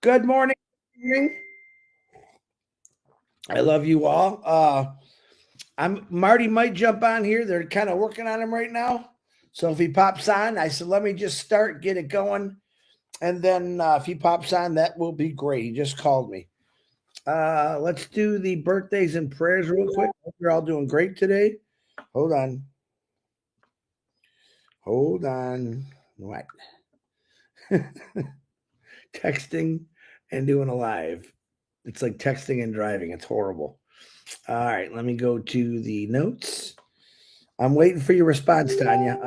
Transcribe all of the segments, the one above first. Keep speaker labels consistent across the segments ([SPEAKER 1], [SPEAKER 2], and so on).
[SPEAKER 1] Good morning. I love you all. I'm Marty might jump on here. They're kind of working on him right now. So if he pops on, I said, let me just start, get it going. And then if he pops on, that will be great. He just called me. Let's do the birthdays and prayers real quick. Hope you're all doing great today. Hold on. Hold on. What? Texting and doing a live. It's like texting and driving. It's horrible. All right, let me go to the notes. I'm waiting for your response, Tanya.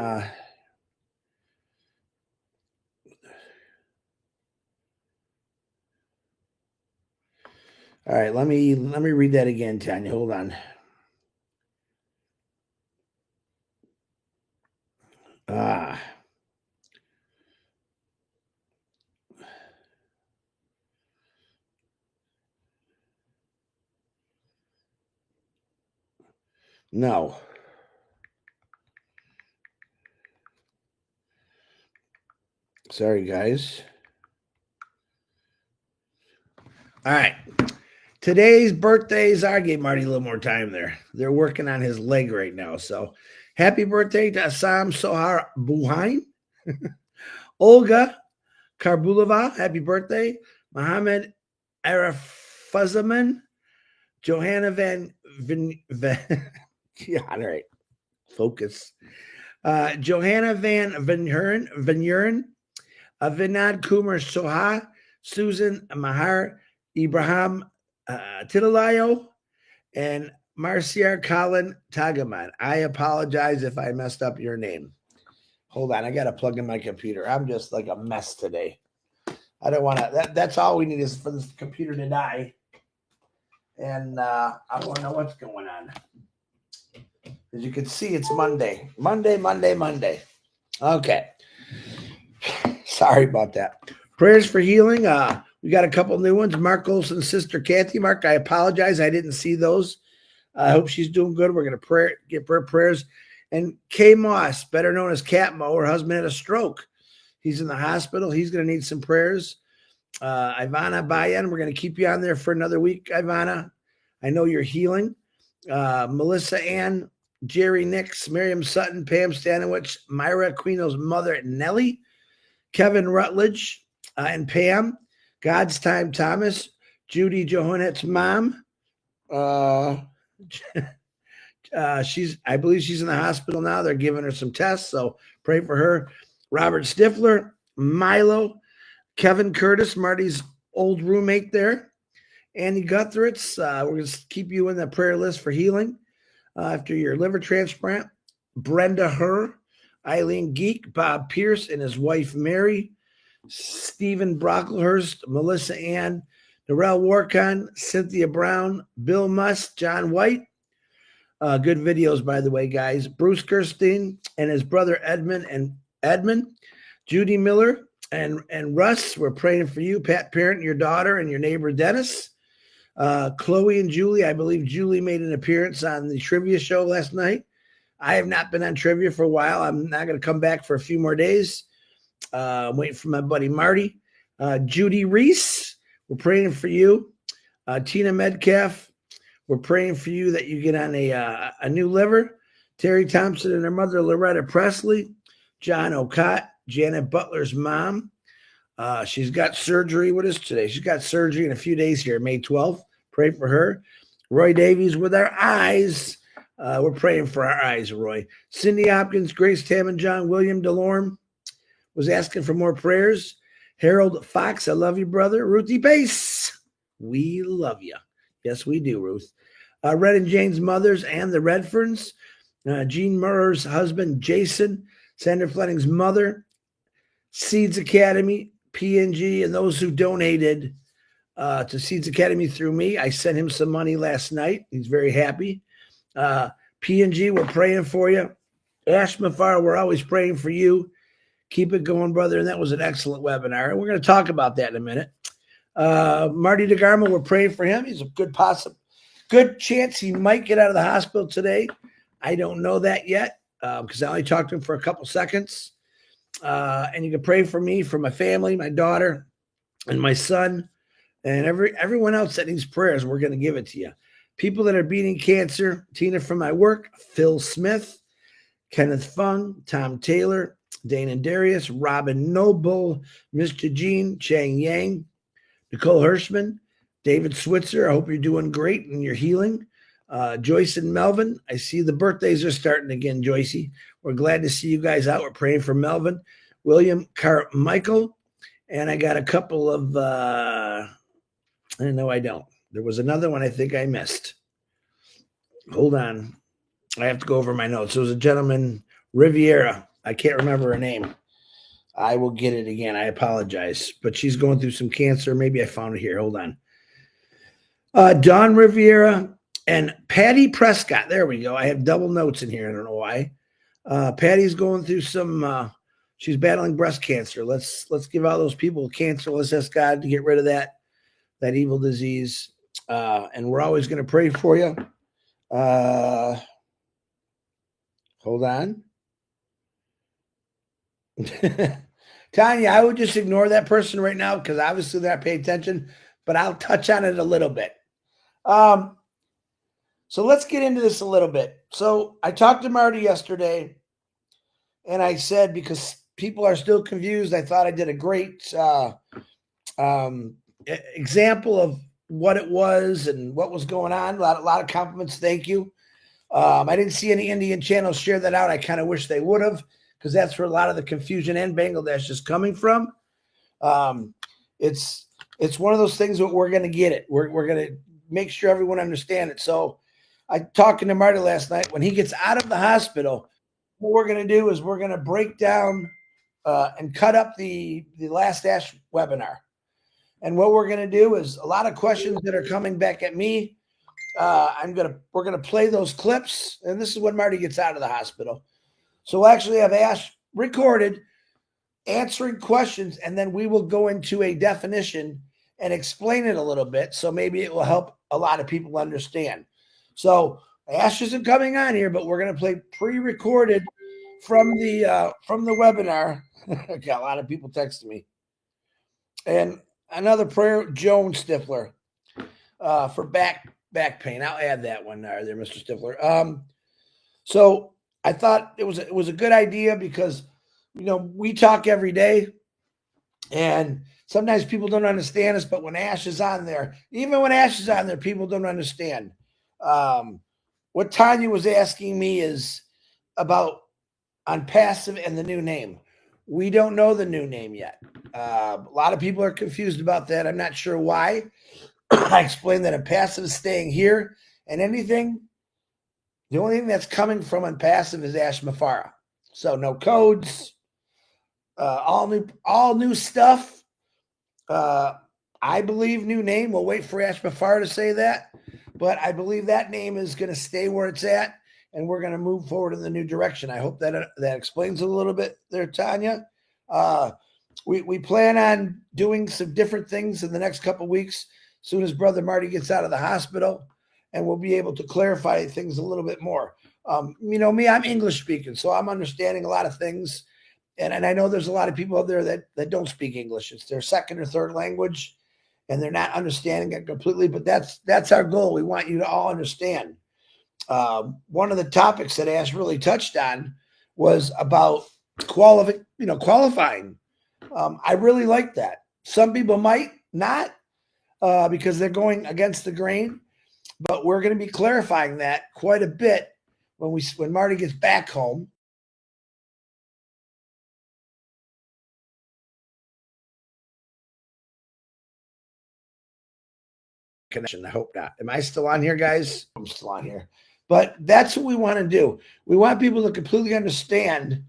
[SPEAKER 1] All right, let me read that again, Tanya. Hold on. Ah. No. Sorry, guys. All right. Today's birthdays, I gave Marty a little more time there. They're working on his leg right now. So happy birthday to Assam Sohar Buhain. Olga Karbulova, happy birthday. Mohammed Arafazaman. Johanna yeah, all right. Focus. Johanna Van Van Vinod Kumar Soha, Susan Mahar, Ibrahim Titilayo, and Marcia Colin Tagaman. I apologize if I messed up your name. Hold on, I got to plug in my computer. I'm just like a mess today. I don't want to. That's all we need is for this computer to die. And I want to know what's going on. As you can see, it's Monday. Monday. Okay. Sorry about that. Prayers for healing. We got a couple new ones. Mark Olson's sister, Kathy. Mark, I apologize. I didn't see those. I hope she's doing good. We're going to get her prayers. And Kay Moss, better known as Cat Mo, her husband had a stroke. He's in the hospital. He's going to need some prayers. Ivana Bayan, we're going to keep you on there for another week, Ivana. I know you're healing. Melissa Ann, Jerry Nix, Miriam Sutton, Pam Stanowich, Myra Aquino's mother, Nellie, Kevin Rutledge, and Pam, God's Time Thomas, Judy Johannet's mom. I believe she's in the hospital now. They're giving her some tests, so pray for her. Robert Stifler, Milo, Kevin Curtis, Marty's old roommate there. Andy Guthritz, we're going to keep you in the prayer list for healing after your liver transplant. Brenda Herr, Eileen Geek, Bob Pierce and his wife Mary, Stephen Brocklehurst, Melissa Ann, Darrell Warcon, Cynthia Brown, Bill Musk, John White. Good videos, by the way, guys. Bruce Kirstein and his brother Edmund, Judy Miller, and Russ. We're praying for you, Pat Parent, your daughter, and your neighbor Dennis. Chloe and Julie. I believe Julie made an appearance on the trivia show last night. I have not been on trivia for a while. I'm not going to come back for a few more days. I'm waiting for my buddy Marty. Judy Reese, we're praying for you. Tina Metcalf, we're praying for you that you get on a new liver. Terry Thompson and her mother, Loretta Presley. John Ocott, Janet Butler's mom. She's got surgery with us today. She's got surgery in a few days here, May 12th. Pray for her. Roy Davies with our eyes. We're praying for our eyes, Roy. Cindy Hopkins, Grace Tam, and John William DeLorme was asking for more prayers. Harold Fox, I love you, brother. Ruthie Pace, we love you. Yes, we do, Ruth. Red and Jane's mothers and the Redferns. Gene Murray's husband, Jason. Sandra Fleming's mother. Seeds Academy, PNG, and those who donated to Seeds Academy through me. I sent him some money last night. He's very happy. PNG, we're praying for you. Ash Mafar, we're always praying for you. Keep it going, brother. And that was an excellent webinar. And we're going to talk about that in a minute. Marty DeGarmo, we're praying for him. He's a good chance he might get out of the hospital today. I don't know that yet because I only talked to him for a couple seconds. And you can pray for me, for my family, my daughter, and my son and everyone else that needs prayers. We're going to give it to you. People that are beating cancer: Tina from my work, Phil Smith, Kenneth Fung, Tom Taylor, Dane and Darius, Robin Noble, Mr. Jean, Chang Yang, Nicole Hirschman, David Switzer. I hope you're doing great and you're healing. Joyce and Melvin. I see the birthdays are starting again, Joycey. We're glad to see you guys out. We're praying for Melvin, William Carmichael, and I got a couple of, no, I don't. There was another one I think I missed. Hold on. I have to go over my notes. There was a gentleman, Riviera. I can't remember her name. I will get it again. I apologize. But she's going through some cancer. Maybe I found it here. Hold on. Don Riviera and Patty Prescott. There we go. I have double notes in here. I don't know why. Patty's going through some, she's battling breast cancer. Let's give all those people cancer. Let's ask God to get rid of that evil disease. And we're always going to pray for you. Hold on. Tanya, I would just ignore that person right now because obviously they're not paying attention, but I'll touch on it a little bit. So let's get into this a little bit. So I talked to Marty yesterday, and I said, because people are still confused, I thought I did a great example of what it was and what was going on. A lot of compliments. Thank you. I didn't see any Indian channels share that out. I kind of wish they would have, because that's where a lot of the confusion in Bangladesh is coming from. It's one of those things that we're going to get it. We're going to make sure everyone understands it. So I talking to Marty last night. When he gets out of the hospital, what we're going to do is we're going to break down and cut up the last ASH webinar. And what we're going to do is a lot of questions that are coming back at me. We're gonna play those clips, and this is when Marty gets out of the hospital. So we'll actually have Ash recorded answering questions, and then we will go into a definition and explain it a little bit. So maybe it will help a lot of people understand. So Ash isn't coming on here, but we're gonna play pre-recorded from the webinar. I got a lot of people texting me, and another prayer, Joan Stifler, for back pain. I'll add that one there, Mr. Stifler. So I thought it was a good idea because, we talk every day, and sometimes people don't understand us. But when Ash is on there, even when Ash is on there, people don't understand. What Tanya was asking me is about Onpassive and the new name. We don't know the new name yet. A lot of people are confused about that. I'm not sure why. I explained that Onpassive is staying here, and the only thing that's coming from Onpassive is Ash Mafara. So no codes, all new stuff. I believe new name. We'll wait for Ash Mafara to say that, but I believe that name is going to stay where it's at, and we're going to move forward in the new direction. I hope that explains a little bit there, Tanya. We plan on doing some different things in the next couple of weeks. As soon as Brother Marty gets out of the hospital, and we'll be able to clarify things a little bit more. Me, I'm English speaking, so I'm understanding a lot of things. And I know there's a lot of people out there that don't speak English. It's their second or third language, and they're not understanding it completely. But that's our goal. We want you to all understand. One of the topics that Ash really touched on was about qualifying. I really like that. Some people might not, because they're going against the grain, but we're going to be clarifying that quite a bit when Marty gets back home. Connection. I hope not. Am I still on here, guys? I'm still on here. But that's what we want to do. We want people to completely understand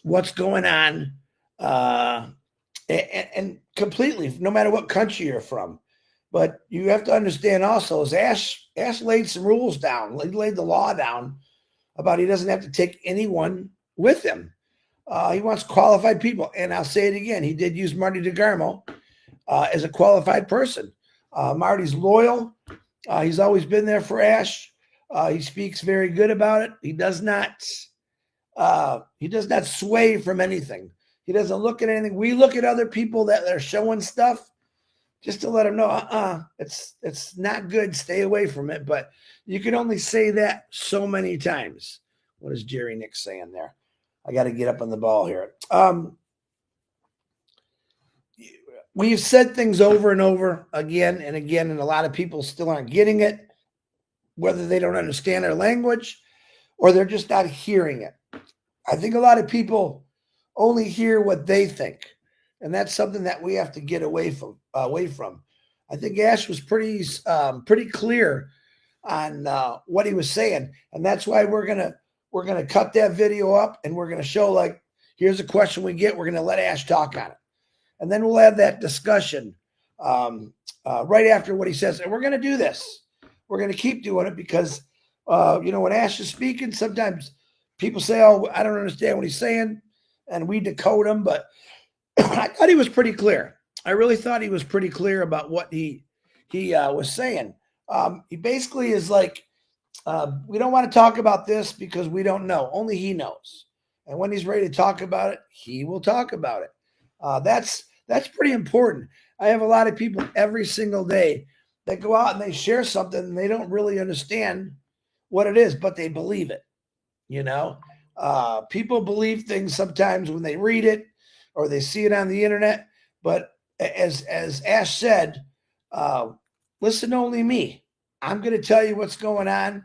[SPEAKER 1] what's going on, and completely, no matter what country you're from. But you have to understand also, is Ash laid some rules down. He laid the law down about he doesn't have to take anyone with him. He wants qualified people. And I'll say it again. He did use Marty DeGarmo as a qualified person. Marty's loyal. He's always been there for Ash. He speaks very good about it. He does not sway from anything. He doesn't look at anything. We look at other people that are showing stuff, just to let them know, it's not good. Stay away from it. But you can only say that so many times. What is Jerry Nick saying there? I got to get up on the ball here. We've said things over and over again and again, and a lot of people still aren't getting it, whether they don't understand our language or they're just not hearing it. I think a lot of people only hear what they think, and that's something that we have to get away from. I think Ash was pretty clear on what he was saying, and that's why we're gonna cut that video up, and we're gonna show, like, here's a question we get. We're gonna let Ash talk on it, and then we'll have that discussion right after what he says. And we're gonna do this. We're gonna keep doing it because when Ash is speaking, sometimes people say, "Oh, I don't understand what he's saying," and we decode him. But I thought he was pretty clear. I really thought he was pretty clear about what he was saying. He basically is like, we don't want to talk about this because we don't know. Only he knows. And when he's ready to talk about it, he will talk about it. That's pretty important. I have a lot of people every single day that go out and they share something and they don't really understand what it is, but they believe it. People believe things sometimes when they read it or they see it on the internet. But as Ash said, listen to only me. I'm going to tell you what's going on.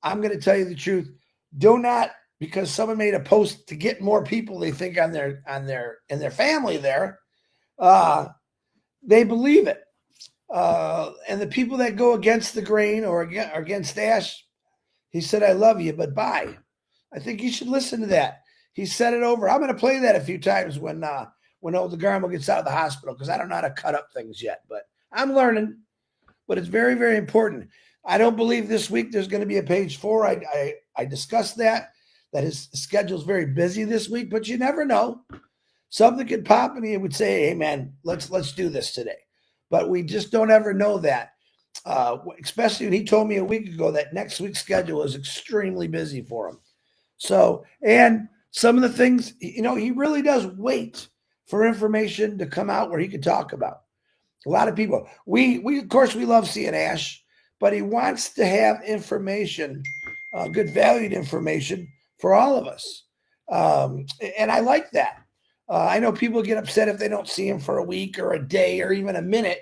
[SPEAKER 1] I'm going to tell you the truth. Do not, because someone made a post to get more people they think in their family there. They believe it. And the people that go against the grain or against Ash, he said, "I love you, but bye." I think you should listen to that. He said it over. I'm going to play that a few times when old DeGarmo gets out of the hospital, because I don't know how to cut up things yet, but I'm learning. But it's very, very important. I don't believe this week there's going to be a page 4. I discussed that his schedule is very busy this week, but you never know. Something could pop and he would say, "Hey man, let's do this today." But we just don't ever know that. Especially when he told me a week ago that next week's schedule is extremely busy for him. So, and some of the things, he really does wait for information to come out where he could talk about. A lot of people, we of course, we love seeing Ash, but he wants to have information, good valued information for all of us. And I like that. I know people get upset if they don't see him for a week or a day or even a minute,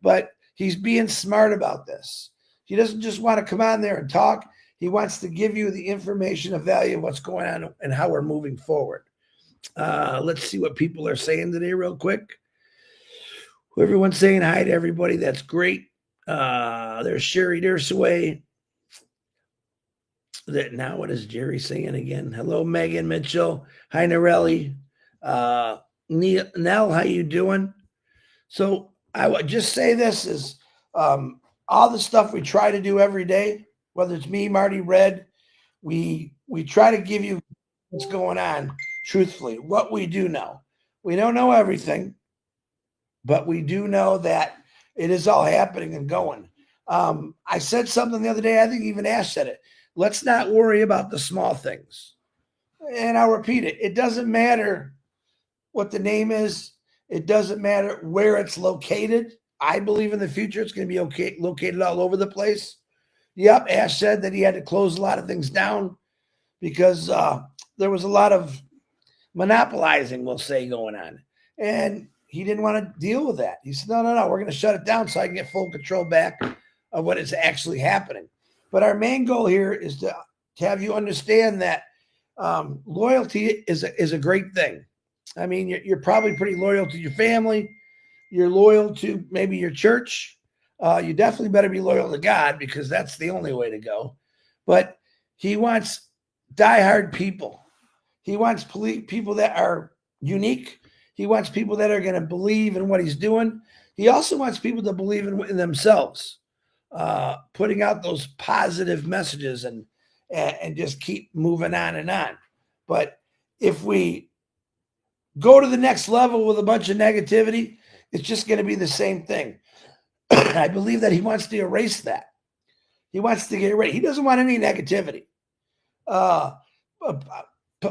[SPEAKER 1] but he's being smart about this. He doesn't just want to come on there and talk. He wants to give you the information of value of what's going on and how we're moving forward. Let's see what people are saying today real quick. Everyone's saying hi to everybody. That's great. There's Sherry Dersaway. Now what is Jerry saying again? Hello, Megan Mitchell. Hi, Norelli. Nell, how you doing? So I would just say this is all the stuff we try to do every day, whether it's me, Marty, Red, we try to give you what's going on truthfully, what we do know. We don't know everything, but we do know that it is all happening and going. I said something the other day, I think even Ash said it. Let's not worry about the small things. And I'll repeat it. It doesn't matter what the name is. It doesn't matter where it's located. I believe in the future it's going to be located all over the place. Yep, Ash said that he had to close a lot of things down because there was a lot of monopolizing, we'll say, going on. And he didn't want to deal with that. He said, no, we're going to shut it down so I can get full control back of what is actually happening. But our main goal here is to have you understand that loyalty is a great thing. I mean, you're probably pretty loyal to your family. You're loyal to maybe your church. You definitely better be loyal to God because that's the only way to go. But he wants diehard people. He wants people that are unique. He wants people that are going to believe in what he's doing. He also wants people to believe in themselves, putting out those positive messages and just keep moving on and on. But if we go to the next level with a bunch of negativity, it's just going to be the same thing. I believe that he wants to erase that. He wants to get rid. He doesn't want any negativity.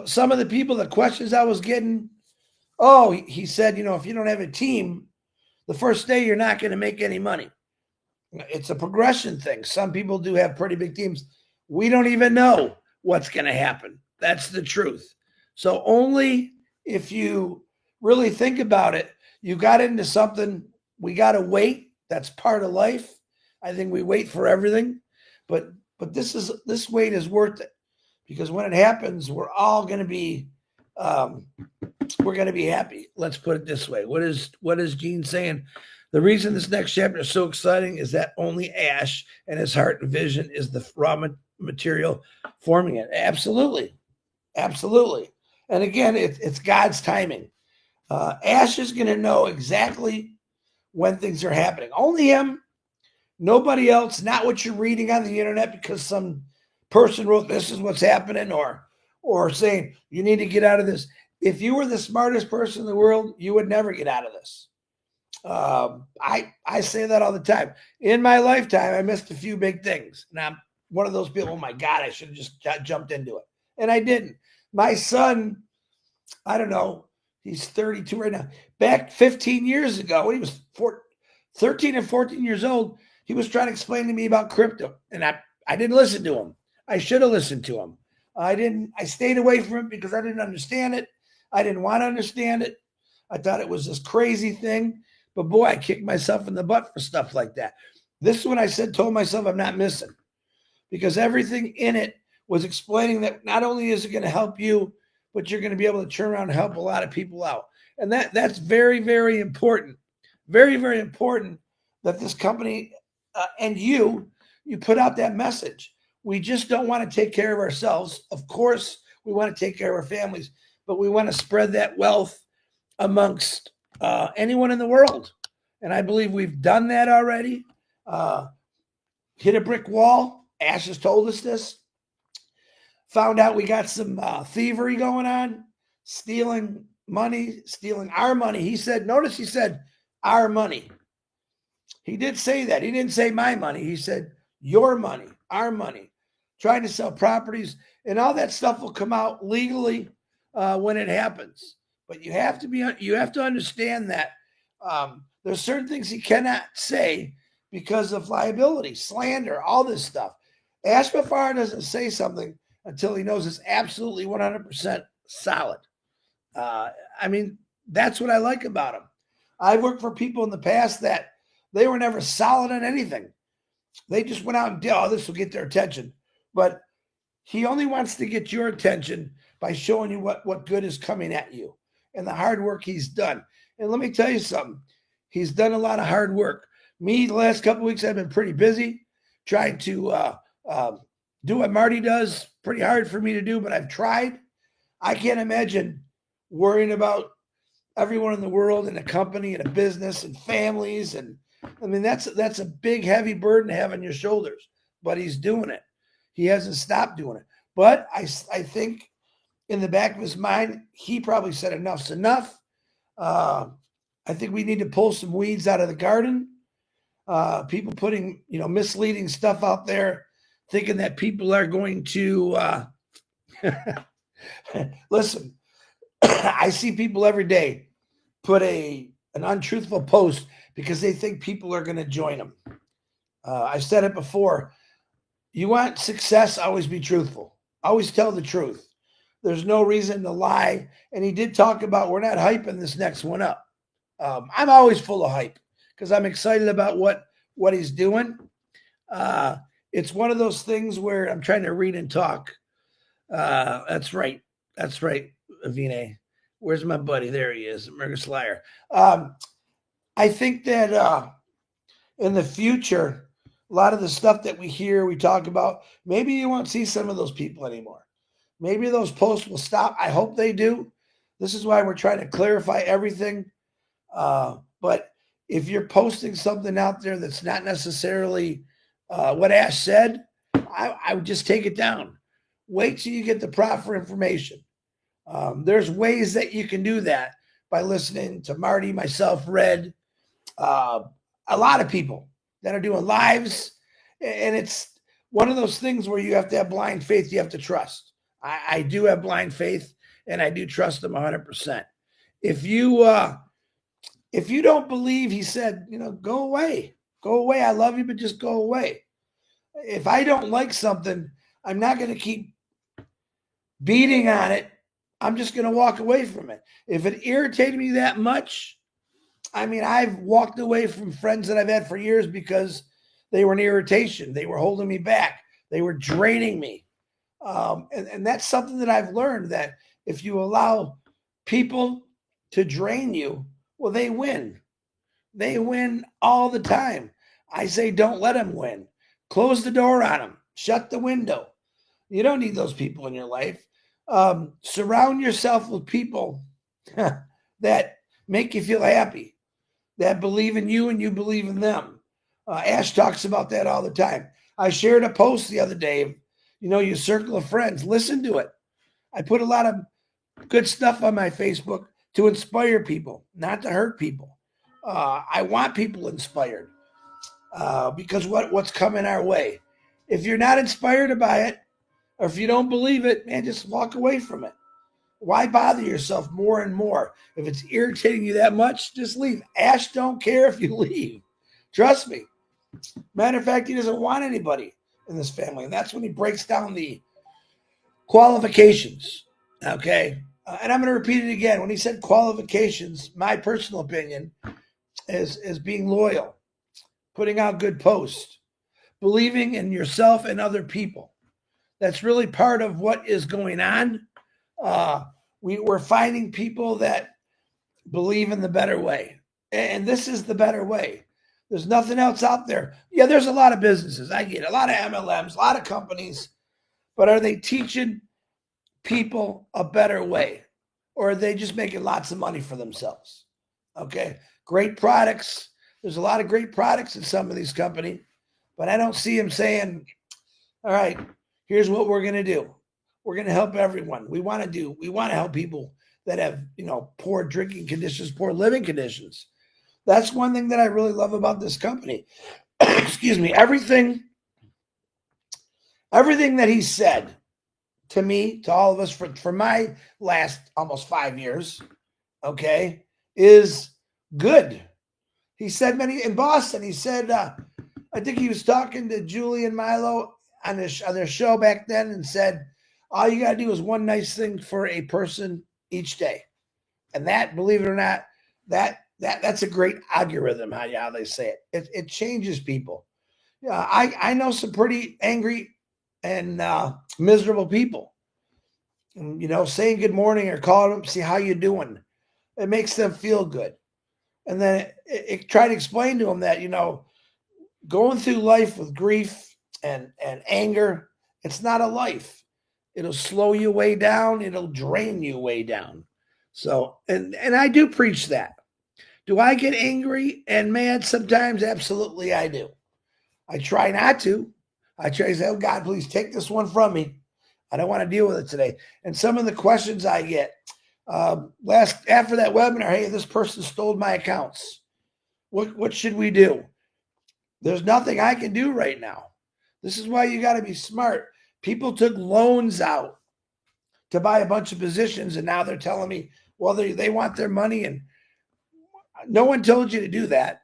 [SPEAKER 1] Some of the people, the questions I was getting, he said, if you don't have a team, the first day you're not going to make any money. It's a progression thing. Some people do have pretty big teams. We don't even know what's going to happen. That's the truth. So only if you really think about it, you got into something, we got to wait. That's part of life. I think we wait for everything, but this wait is worth it, because when it happens, we're all going to be we're going to be happy. Let's put it this way. What is Gene saying? The reason this next chapter is so exciting is that only Ash and his heart and vision is the raw material forming it. Absolutely. Absolutely. And again, it's God's timing. Ash is going to know exactly when things are happening. Only him, nobody else, not what you're reading on the internet because some person wrote this is what's happening, or saying you need to get out of this. If you were the smartest person in the world, you would never get out of this. I say that all the time. In my lifetime, I missed a few big things. And I'm one of those people, oh my God, I should have just jumped into it. And I didn't. My son, I don't know, he's 32 right now. Back 15 years ago, when he was 13 and 14 years old, he was trying to explain to me about crypto. And I didn't listen to him. I should have listened to him. I stayed away from it because I didn't understand it. I didn't want to understand it. I thought it was this crazy thing. But boy, I kicked myself in the butt for stuff like that. This is when I told myself I'm not missing, because everything in it was explaining that not only is it going to help you, but you're going to be able to turn around and help a lot of people out. And that's very, very important. Very, very important that this company and you put out that message. We just don't want to take care of ourselves. Of course, we want to take care of our families, but we want to spread that wealth amongst anyone in the world. And I believe we've done that already. Hit a brick wall. Ash has told us this. Found out we got some thievery going on, stealing money, stealing our money. He said our money. He did say that. He didn't say my money. He said your money, our money. Trying to sell properties, and all that stuff will come out legally when it happens. But you have to understand that there's certain things he cannot say because of liability, slander, all this stuff. Ash Bafar doesn't say something until he knows it's absolutely 100% solid. I mean, that's what I like about him. I've worked for people in the past that they were never solid on anything. They just went out and did, oh, this will get their attention. But he only wants to get your attention by showing you what good is coming at you and the hard work he's done. And let me tell you something. He's done a lot of hard work. Me, the last couple of weeks, I've been pretty busy trying to do what Marty does. Pretty hard for me to do, but I've tried. I can't imagine worrying about everyone in the world and a company and a business and families. And I mean, that's a big, heavy burden to have on your shoulders, but he's doing it. He hasn't stopped doing it. But I think in the back of his mind, he probably said enough's enough. I think we need to pull some weeds out of the garden. People putting, misleading stuff out there, thinking that people are going to listen. I see people every day put an untruthful post because they think people are going to join them. I've said it before. You want success, always be truthful. Always tell the truth. There's no reason to lie. And he did talk about we're not hyping this next one up. I'm always full of hype because I'm excited about what he's doing. It's one of those things where I'm trying to read and talk. That's right. That's right, Avine. Where's my buddy? There he is, Mergus Liar. I think that in the future, a lot of the stuff that we talk about, maybe you won't see some of those people anymore. Maybe those posts will stop. I hope they do. This is why we're trying to clarify everything. But if you're posting something out there that's not necessarily what Ash said, I would just take it down. Wait till you get the proper information. There's ways that you can do that by listening to Marty, myself, Red, a lot of people that are doing lives. And it's one of those things where you have to have blind faith. You have to trust. I do have blind faith, and I do trust them 100%. If you If you don't believe, he said, go away. Go away. I love you, but just go away. If I don't like something, I'm not going to keep beating on it. I'm just going to walk away from it. If it irritated me that much, I mean, I've walked away from friends that I've had for years because they were an irritation. They were holding me back. They were draining me. And that's something that I've learned, that if you allow people to drain you, well, they win. They win all the time. I say, don't let them win. Close the door on them. Shut the window. You don't need those people in your life. Surround yourself with people that make you feel happy, that believe in you and you believe in them. Ash talks about that all the time. I shared a post the other day. Your circle of friends. Listen to it. I put a lot of good stuff on my Facebook to inspire people, not to hurt people. I want people inspired because what's coming our way. If you're not inspired by it, or if you don't believe it, man, just walk away from it. Why bother yourself more and more? If it's irritating you that much, just leave. Ash don't care if you leave. Trust me. Matter of fact, he doesn't want anybody in this family. And that's when he breaks down the qualifications. Okay. And I'm going to repeat it again. When he said qualifications, my personal opinion is being loyal, putting out good posts, believing in yourself and other people. That's really part of what is going on. We're finding people that believe in the better way. And this is the better way. There's nothing else out there. Yeah, there's a lot of businesses. I get it. A lot of MLMs, a lot of companies. But are they teaching people a better way? Or are they just making lots of money for themselves? Okay. Great products. There's a lot of great products in some of these companies. But I don't see them saying, all right, here's what we're going to do. We're going to help everyone. We want to help people that have, poor drinking conditions, poor living conditions. That's one thing that I really love about this company. Excuse me. Everything that he said to me, to all of us for my last almost 5 years, okay, is good. He said many in Boston. He said, I think he was talking to Julie and Milo on their show back then, and said, all you got to do is one nice thing for a person each day. And that, believe it or not, that's a great algorithm, how they say it. It changes people. Yeah, I know some pretty angry and miserable people. And, saying good morning or calling them, see how you doing. It makes them feel good. And then it try to explain to them that, going through life with grief and anger, it's not a life. It'll slow you way down. It'll drain you way down. So, and I do preach that. Do I get angry and mad sometimes? Absolutely, I do. I try not to. I try to say, oh, God, please take this one from me. I don't want to deal with it today. And some of the questions I get after that webinar, hey, this person stole my accounts. What should we do? There's nothing I can do right now. This is why you got to be smart. People took loans out to buy a bunch of positions, and now they're telling me, well, they want their money, and no one told you to do that.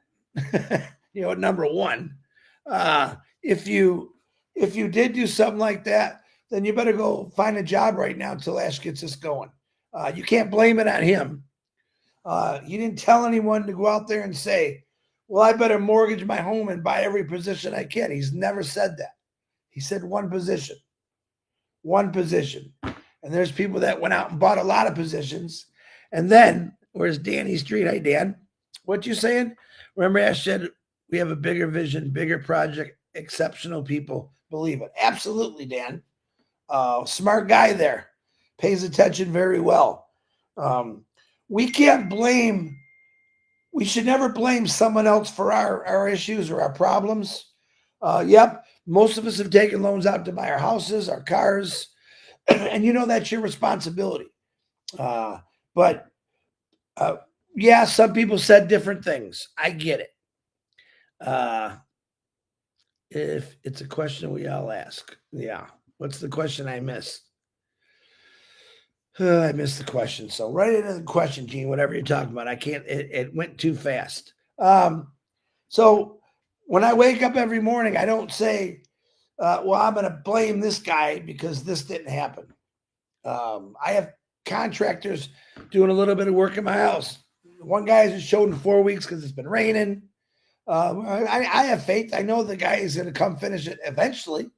[SPEAKER 1] Number one, if you did do something like that, then you better go find a job right now until Ash gets this going. You can't blame it on him. He didn't tell anyone to go out there and say, well, I better mortgage my home and buy every position I can. He's never said that. He said one position. And there's people that went out and bought a lot of positions. And then, where's Danny Street? Hi, Dan. What you saying? Remember, Ash said, we have a bigger vision, bigger project, exceptional people. Believe it. Absolutely, Dan. Smart guy there. Pays attention very well. We can't blame, we should never blame someone else for our issues or our problems. Yep, most of us have taken loans out to buy our houses, our cars, and that's your responsibility. But yeah, some people said different things. I get it. If it's a question we all ask. Yeah. What's the question I missed? I missed the question. So right into the question, Gene, whatever you're talking about. I can't, it went too fast. So when I wake up every morning, I don't say, well, I'm going to blame this guy because this didn't happen. I have contractors doing a little bit of work in my house. One guy hasn't showed in 4 weeks because it's been raining. I have faith. I know the guy is going to come finish it eventually.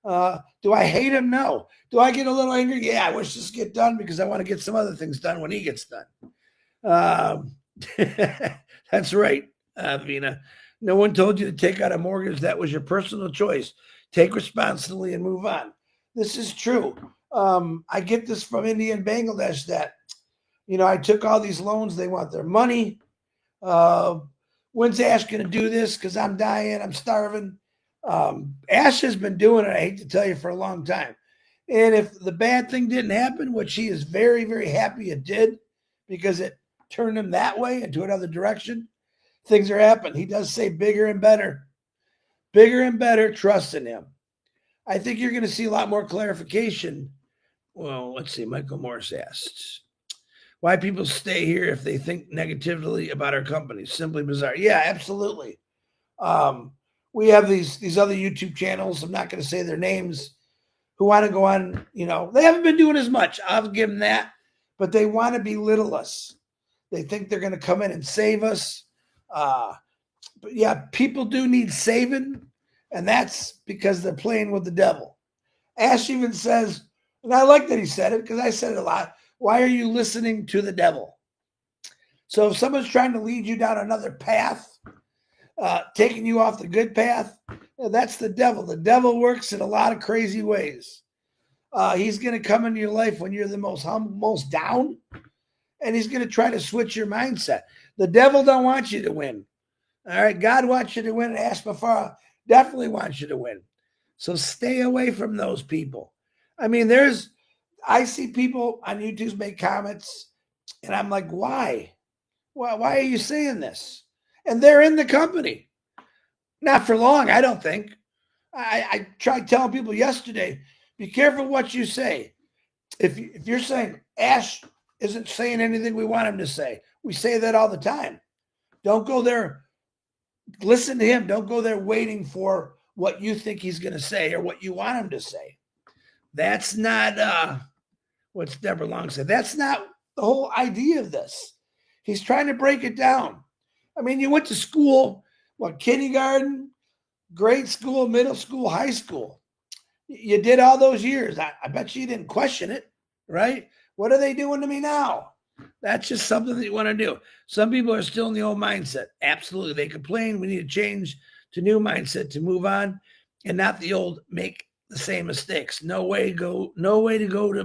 [SPEAKER 1] Do I hate him? No. Do I get a little angry? Yeah, I wish this get done because I want to get some other things done when he gets done. That's right, Vina. No one told you to take out a mortgage. That was your personal choice. Take responsibility and move on. This is true. I get this from India and Bangladesh that, I took all these loans. They want their money. When's Ash going to do this? Because I'm dying. I'm starving. Ash has been doing it, I hate to tell you, for a long time. And if the bad thing didn't happen, which he is very, very happy it did, because it turned him that way into another direction, things are happening. He does say bigger and better. Bigger and better, trust in him. I think you're going to see a lot more clarification. Well, let's see. Michael Morris asked, why people stay here if they think negatively about our company? Simply bizarre. Yeah, absolutely. We have these other YouTube channels, I'm not going to say their names, who want to go on, they haven't been doing as much. I'll give them that. But they want to belittle us. They think they're going to come in and save us. But yeah, people do need saving. And that's because they're playing with the devil. Ash even says, and I like that he said it because I said it a lot, why are you listening to the devil? So if someone's trying to lead you down another path, taking you off the good path, that's the devil. The devil works in a lot of crazy ways. He's going to come into your life when you're the most humble, most down, and he's going to try to switch your mindset. The devil don't want you to win. All right, God wants you to win, and Ash Mafara definitely wants you to win. So stay away from those people. I mean, I see people on YouTube make comments, and I'm like, why? Why are you saying this? And they're in the company. Not for long, I don't think. I tried telling people yesterday, be careful what you say. If you're saying Ash isn't saying anything we want him to say, we say that all the time. Don't go there. Listen to him. Don't go there waiting for what you think he's going to say or what you want him to say. That's not what's Deborah Long said. That's not the whole idea of this. He's trying to break it down. I mean, you went to school, kindergarten, grade school, middle school, high school. You did all those years. I bet you didn't question it, right? What are they doing to me now? That's just something that you want to do. Some people are still in the old mindset. Absolutely. They complain. We need to change to new mindset to move on and not the old make the same mistakes. No way to go to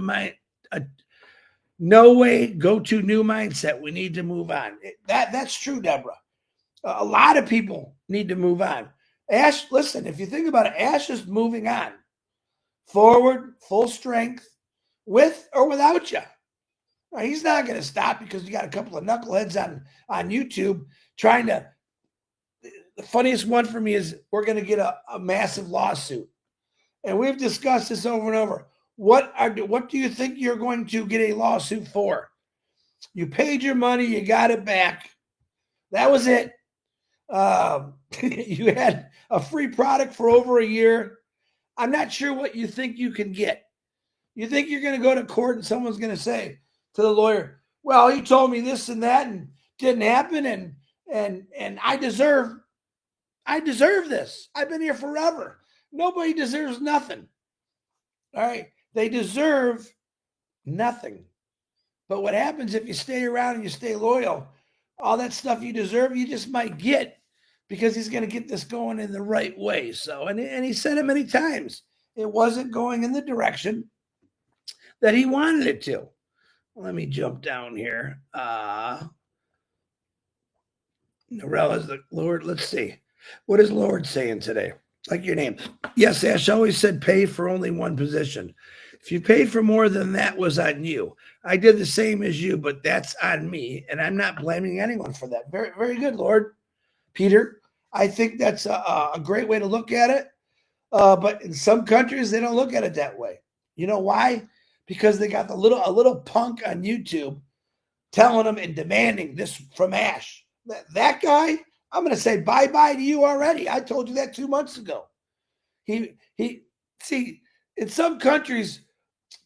[SPEAKER 1] new mindset. We need to move on. That's true, Deborah. A lot of people need to move on. Ash, listen, if you think about it, Ash is moving on. Forward, full strength, with or without you. Now, he's not going to stop because you got a couple of knuckleheads on YouTube trying to. The funniest one for me is we're going to get a massive lawsuit. And we've discussed this over and over. What do you think you're going to get a lawsuit for? You paid your money, you got it back. That was it. You had a free product for over a year. I'm not sure what you think you can get. You think you're going to go to court and someone's going to say to the lawyer, well, he told me this and that and didn't happen and I deserve this. I've been here forever. Nobody deserves nothing. All right. They deserve nothing. But what happens if you stay around and you stay loyal, all that stuff you deserve, you just might get because he's going to get this going in the right way. So, and he said it many times. It wasn't going in the direction that he wanted it to. Let me jump down here. Norella's the Lord. Let's see. What is Lord saying today? Like your name. Yes, Ash always said pay for only one position. If you paid for more than that was on you. I did the same as you, but that's on me. And I'm not blaming anyone for that. Very, very good, Lord. Peter, I think that's a great way to look at it. But in some countries, they don't look at it that way. You know why? because they got a little punk on YouTube telling them and demanding this from Ash. That guy, I'm going to say bye-bye to you already. I told you that 2 months ago. He see, in some countries,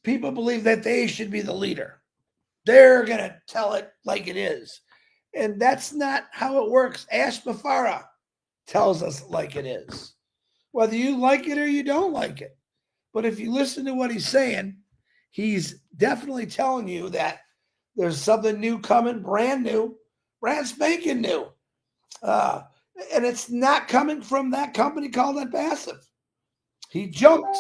[SPEAKER 1] people believe that they should be the leader. They're going to tell it like it is. And that's not how it works. Ash Mafara tells us like it is. Whether you like it or you don't like it. But if you listen to what he's saying, he's definitely telling you that there's something new coming, brand spanking new. And it's not coming from that company called Onpassive. He jumped.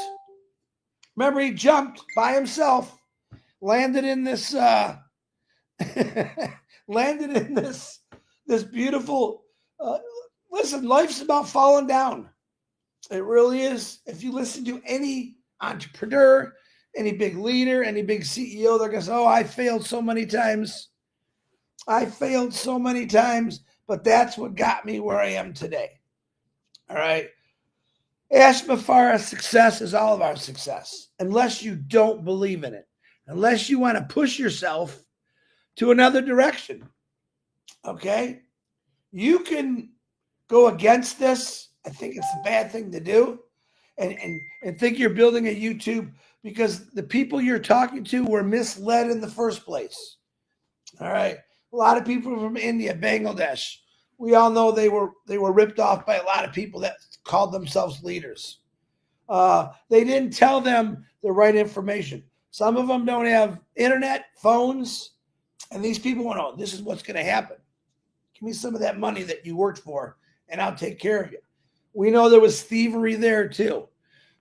[SPEAKER 1] Remember, he jumped by himself, landed in this this beautiful listen, life's about falling down. It really is. If you listen to any entrepreneur, any big leader, any big CEO, they're going to say, oh, I failed so many times. But that's what got me where I am today. All right. Ash Mafara's success is all of our success, unless you don't believe in it, unless you want to push yourself to another direction. Okay? You can go against this. I think it's a bad thing to do. And think you're building a YouTube because the people you're talking to were misled in the first place. All right. A lot of people from India, Bangladesh, we all know they were ripped off by a lot of people that called themselves leaders. They didn't tell them the right information. Some of them don't have internet, phones, and these people want, oh, this is what's going to happen. Give me some of that money that you worked for, and I'll take care of you. We know there was thievery there too.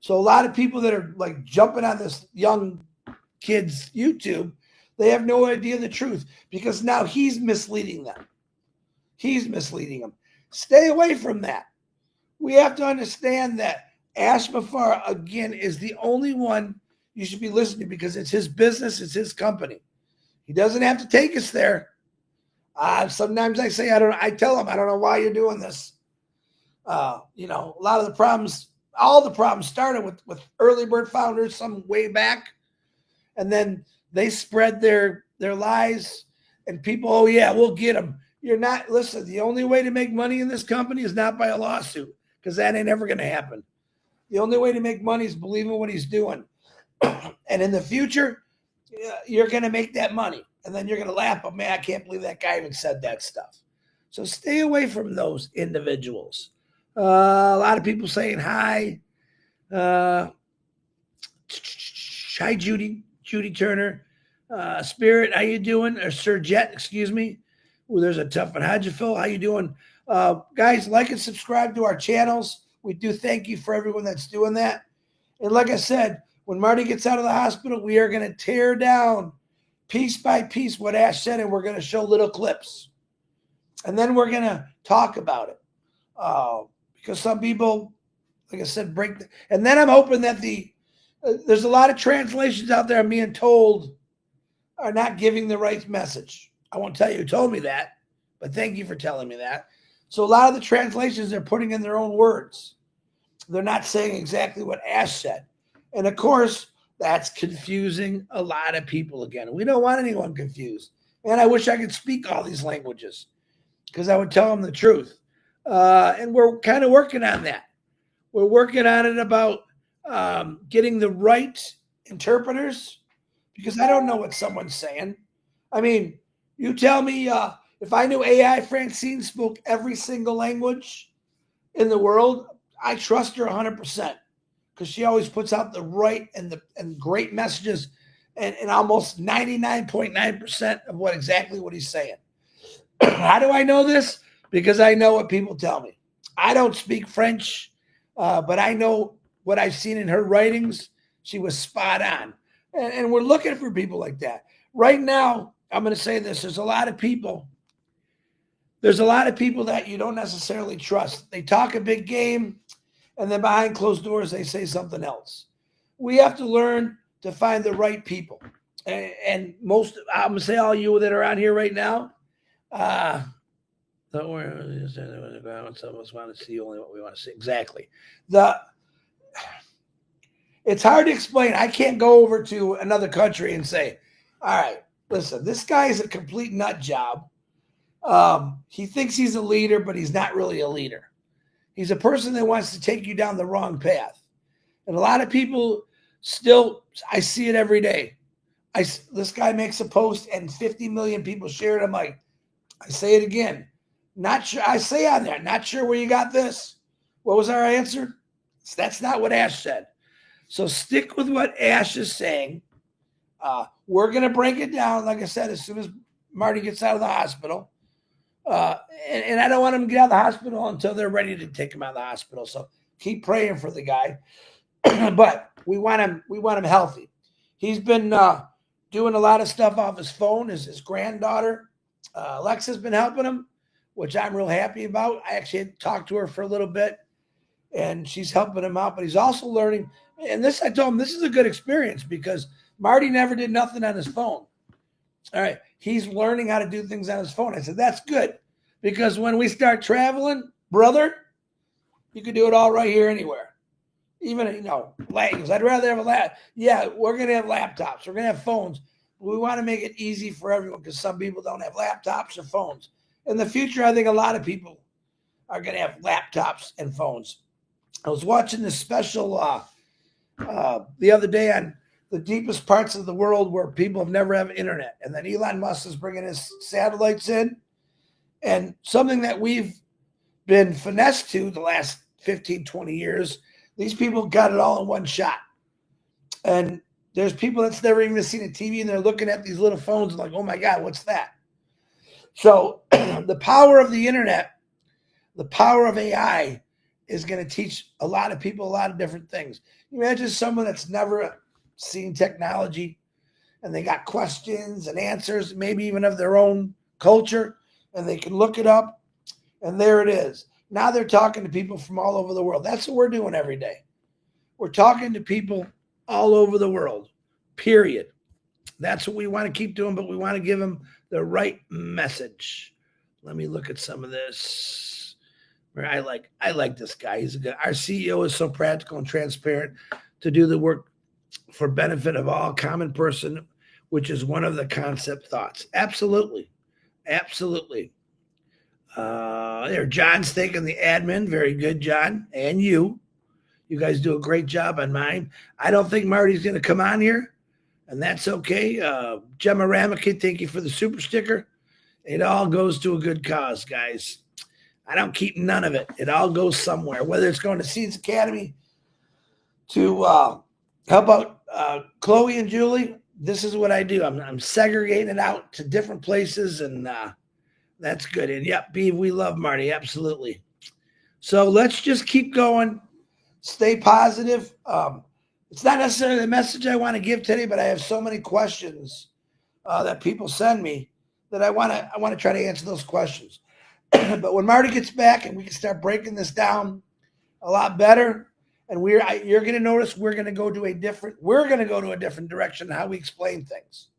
[SPEAKER 1] So a lot of people that are like jumping on this young kid's YouTube, they have no idea the truth because now he's misleading them. Stay away from that. We have to understand that Ash Mafara, again, is the only one you should be listening to because it's his business, it's his company. He doesn't have to take us there. Sometimes I say, I tell him, I don't know why you're doing this. A lot of the problems, all the problems started with early bird founders some way back. And then they spread their lies and people, oh yeah, we'll get them. You're not, listen, the only way to make money in this company is not by a lawsuit because that ain't ever going to happen. The only way to make money is believing what he's doing. And in the future, you're going to make that money. And then you're going to laugh, but man, I can't believe that guy even said that stuff. So stay away from those individuals. A lot of people saying hi. Hi, Judy Turner. Spirit, how you doing? Or Sir Jet, excuse me. Oh, there's a tough one. How'd you feel? How you doing? Guys, like and subscribe to our channels. We do thank you for everyone that's doing that. And like I said, when Marty gets out of the hospital, we are going to tear down piece by piece what Ash said, and we're going to show little clips. And then we're going to talk about it. Because some people, like I said, and then I'm hoping that there's a lot of translations out there I'm being told are not giving the right message. I won't tell you who told me that, but thank you for telling me that. So a lot of the translations they're putting in their own words. They're not saying exactly what Ash said. And of course, that's confusing a lot of people again. We don't want anyone confused. Man, I wish I could speak all these languages because I would tell them the truth. And we're kind of working on that. We're working on it about getting the right interpreters because I don't know what someone's saying. I mean, you tell me if I knew AI Francine spoke every single language in the world, I trust her 100% because she always puts out the right and great messages and almost 99.9% of what he's saying. How do I know this? Because I know what people tell me. I don't speak French, but I know what I've seen in her writings. She was spot on. And we're looking for people like that. Right now, I'm going to say this. There's a lot of people that you don't necessarily trust. They talk a big game, and then behind closed doors, they say something else. We have to learn to find the right people. And I'm going to say all you that are on here right now, don't worry. Some of us want to see only what we want to see. Exactly. It's hard to explain. I can't go over to another country and say, all right, listen, this guy is a complete nut job. He thinks he's a leader, but he's not really a leader. He's a person that wants to take you down the wrong path. And a lot of people still, I see it every day. This guy makes a post and 50 million people share it. I'm like, I say it again. Not sure. I say on there, not sure where you got this. What was our answer? That's not what Ash said. So stick with what Ash is saying. We're going to break it down, like I said, as soon as Marty gets out of the hospital. And I don't want him to get out of the hospital until they're ready to take him out of the hospital. So keep praying for the guy. But we want him healthy. He's been doing a lot of stuff off his phone. His granddaughter, Alexa's been helping him, which I'm real happy about. I actually had talked to her for a little bit, and she's helping him out. But he's also learning. And this, I told him, this is a good experience because Marty never did nothing on his phone. All right. He's learning how to do things on his phone. I said, that's good. Because when we start traveling, brother, you can do it all right here anywhere. Even, language. I'd rather have a laptop. Yeah, we're going to have laptops. We're going to have phones. We want to make it easy for everyone because some people don't have laptops or phones. In the future, I think a lot of people are going to have laptops and phones. I was watching this special the other day on the deepest parts of the world where people have never had internet. And then Elon Musk is bringing his satellites in. And something that we've been finessed to the last 15, 20 years, these people got it all in one shot. And there's people that's never even seen a TV and they're looking at these little phones and like, oh my God, what's that? So the power of the internet, the power of AI is going to teach a lot of people a lot of different things. Imagine someone that's never seen technology and they got questions and answers, maybe even of their own culture, and they can look it up, and there it is. Now they're talking to people from all over the world. That's what we're doing every day. We're talking to people all over the world, period. That's what we want to keep doing, but we want to give them the right message. Let me look at some of this. I like this guy. He's a good. Our CEO is so practical and transparent to do the work for benefit of all common person, which is one of the concept thoughts. Absolutely. Absolutely. There, John's thanking the admin. Very good, John. And you. You guys do a great job on mine. I don't think Marty's going to come on here, and that's okay. Gemma Ramaki, thank you for the super sticker. It all goes to a good cause, guys. I don't keep none of it. It all goes somewhere, whether it's going to Seeds Academy to help out Chloe and Julie. This is what I do. I'm segregating it out to different places, and that's good. And yep, Beav, we love Marty. Absolutely. So let's just keep going. Stay positive. It's not necessarily the message I want to give today, but I have so many questions that people send me that I want to try to answer those questions. But when Marty gets back and we can start breaking this down a lot better, and you're going to notice we're going to go to a different direction in how we explain things,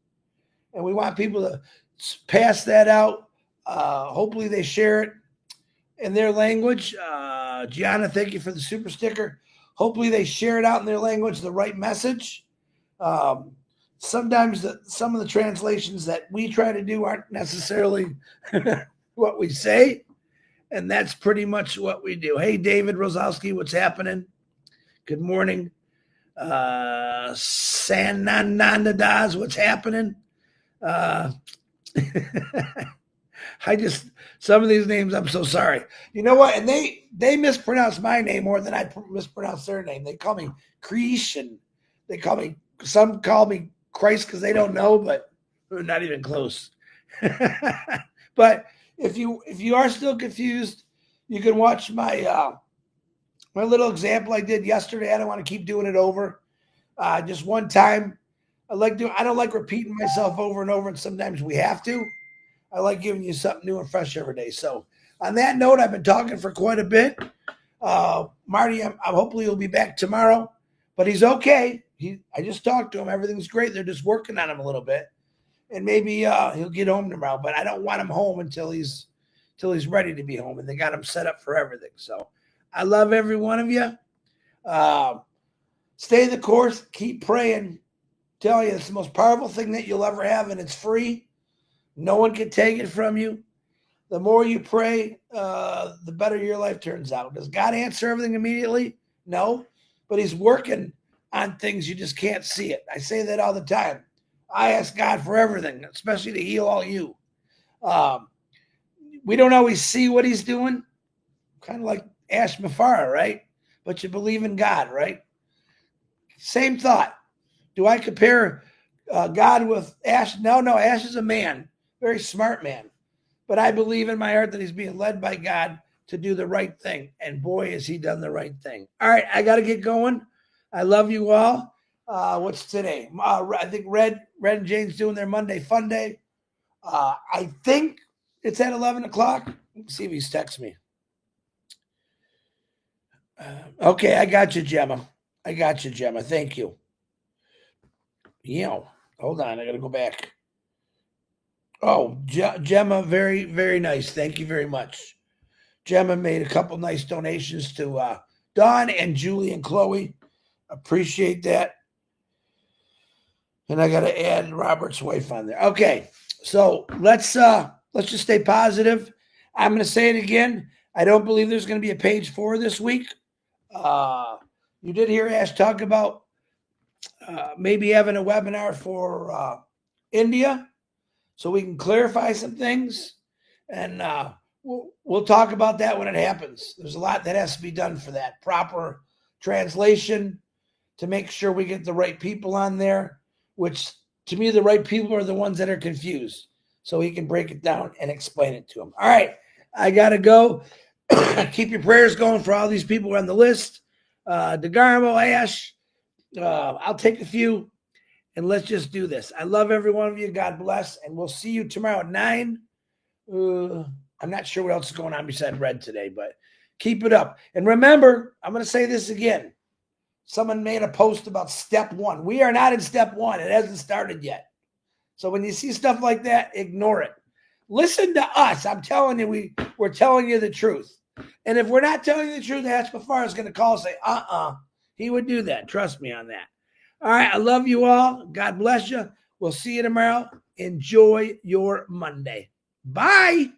[SPEAKER 1] and we want people to pass that out. Hopefully they share it in their language. Gianna, thank you for the super sticker. Hopefully they share it out in their language, the right message. Sometimes some of the translations that we try to do aren't necessarily what we say, and that's pretty much what we do. Hey, David Rosowski, what's happening? Good morning. Sananandaz, what's happening? Some of these names, I'm so sorry. You know what? And they mispronounce my name more than I mispronounce their name. They call me Creation. Some call me Christ because they don't know, but we're not even close. But if you are still confused, you can watch my my little example I did yesterday. I don't want to keep doing it over. Just one time. I don't like repeating myself over and over, and sometimes we have to. I like giving you something new and fresh every day. So on that note, I've been talking for quite a bit. Marty, I'm hopefully he'll be back tomorrow, but he's okay. I just talked to him. Everything's great. They're just working on him a little bit, and maybe he'll get home tomorrow. But I don't want him home until he's ready to be home, and they got him set up for everything. So I love every one of you. Stay the course. Keep praying. Tell you, it's the most powerful thing that you'll ever have, and it's free. No one can take it from you. The more you pray, the better your life turns out. Does God answer everything immediately? No, but he's working on things. You just can't see it. I say that all the time. I ask God for everything, especially to heal all you. We don't always see what he's doing, kind of like Ash Mafara, right? But you believe in God, right? Same thought. Do I compare God with Ash? No, Ash is a man, very smart man. But I believe in my heart that he's being led by God to do the right thing. And boy, has he done the right thing. All right, I got to get going. I love you all. What's today? I think Red and Jane's doing their Monday Fun Day. I think it's at 11 o'clock. Let's see if he's texting me. Okay, I got you, Gemma. Thank you. Hold on. I got to go back. Oh, Gemma, very, very nice. Thank you very much. Gemma made a couple nice donations to Dawn and Julie and Chloe. Appreciate that. And I got to add Robert's wife on there. Okay, so let's just stay positive. I'm going to say it again. I don't believe there's going to be a page 4 this week. You did hear Ash talk about maybe having a webinar for India, so we can clarify some things, and we'll talk about that when it happens. There's a lot that has to be done for that. Proper translation to make sure we get the right people on there, which to me, the right people are the ones that are confused. So he can break it down and explain it to them. All right, I got to go. Keep your prayers going for all these people on the list. DeGarmo, Ash, I'll take a few. And let's just do this. I love every one of you. God bless. And we'll see you tomorrow at 9. I'm not sure what else is going on beside Red today, but keep it up. And remember, I'm going to say this again. Someone made a post about step 1. We are not in step 1. It hasn't started yet. So when you see stuff like that, ignore it. Listen to us. I'm telling you, we're telling you the truth. And if we're not telling you the truth, Ash Mafara is going to call and say, he would do that. Trust me on that. All right, I love you all. God bless you. We'll see you tomorrow. Enjoy your Monday. Bye.